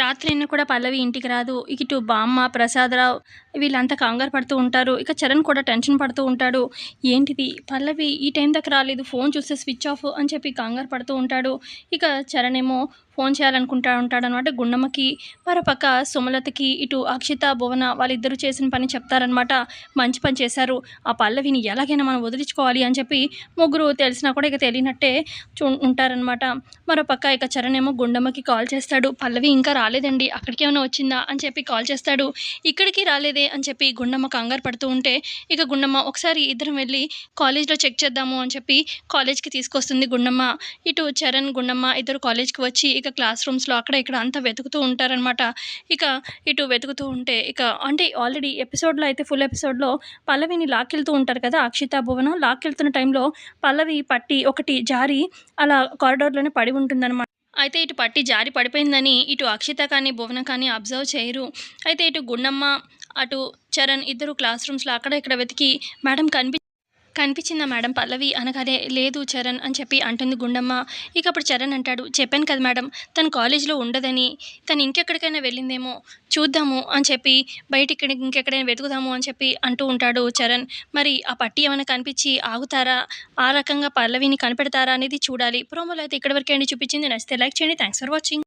రాత్రైనా కూడా పల్లవి ఇంటికి రాదు. ఇటు బామ్మ, ప్రసాదరావు వీళ్ళంతా కంగారు పడుతూ ఉంటారు. ఇక చరణ్ కూడా టెన్షన్ పడుతూ ఉంటాడు. ఏంటిది పల్లవి ఈ టైం దాకా రాలేదు, ఫోన్ చూస్తే స్విచ్ ఆఫ్ అని చెప్పి కంగారు పడుతూ ఉంటాడు. ఇక చరణ్ ఏమో ఫోన్ చేయాలనుకుంటా ఉంటాడనమాట గుండమ్మకి. మరోపక్క సుమలతకి, ఇటు అక్షిత, భువన వాళ్ళిద్దరూ చేసిన పని చెప్తారనమాట. మంచి పని చేశారు, ఆ పల్లవిని ఎలాగైనా మనం వదిలించుకోవాలి అని చెప్పి ముగ్గురు తెలిసినా కూడా ఇక తెలియనట్టే ఉంటారనమాట. మరోపక్క ఇక చరణ్ ఏమో గుండమ్మకి కాల్ చేస్తాడు. పల్లవి ఇంకా రాలేదండి, అక్కడికి ఏమైనా వచ్చిందా అని చెప్పి కాల్ చేస్తాడు. ఇక్కడికి రాలేదే అని చెప్పి గుండమ్మ కంగారు పడుతూ ఉంటే ఇక గుండమ్మ ఒకసారి ఇద్దరం వెళ్ళి కాలేజ్లో చెక్ చేద్దాము అని చెప్పి కాలేజ్కి తీసుకొస్తుంది గుండమ్మ. ఇటు చరణ్, గుండమ్మ ఇద్దరు కాలేజ్కి వచ్చి ఇక క్లాస్ రూమ్స్లో అక్కడ ఇక్కడ అంతా వెతుకుతూ ఉంటారనమాట. ఇక ఇటు వెతుకుతూ ఉంటే ఇక అంటే ఆల్రెడీ ఎపిసోడ్లో అయితే ఫుల్ ఎపిసోడ్లో పల్లవిని లాక్కెళ్తూ ఉంటారు కదా అక్షిత, భువన. లాక్కెళ్తున్న టైంలో పల్లవి పట్టి ఒకటి జారి అలా కారిడార్లోనే పడి ఉంటుందన్నమాట. అయితే ఇటు పట్టి జారి పడిపోయిందని ఇటు అక్షిత కానీ, భువన కానీ అబ్జర్వ్ చేయరు. అయితే ఇటు గుండమ్మ, అటు చరణ్ ఇద్దరు క్లాస్ రూమ్స్లో అక్కడ ఇక్కడ వెతికి మేడం కనిపించిందా మేడం పల్లవి అనగానే లేదు చరణ్ అని చెప్పి అంటుంది గుండమ్మ. ఇక అప్పుడు చరణ్ అంటాడు, చెప్పాను కదా మేడం తను కాలేజ్లో ఉండదని, తను ఇంకెక్కడికైనా వెళ్ళిందేమో చూద్దాము అని చెప్పి బయట ఇంకెక్కడైనా వెతుకుదాము అని చెప్పి అంటూ ఉంటాడు చరణ్. మరి ఆ పట్టి ఏమైనా కనిపించి ఆగుతారా, ఆ రకంగా పల్లవిని కనిపెడతారా అనేది చూడాలి. ప్రోమోలో అయితే ఇక్కడి వరకే అండి చూపించింది. నచ్చితే లైక్ చేయండి. Thanks for watching.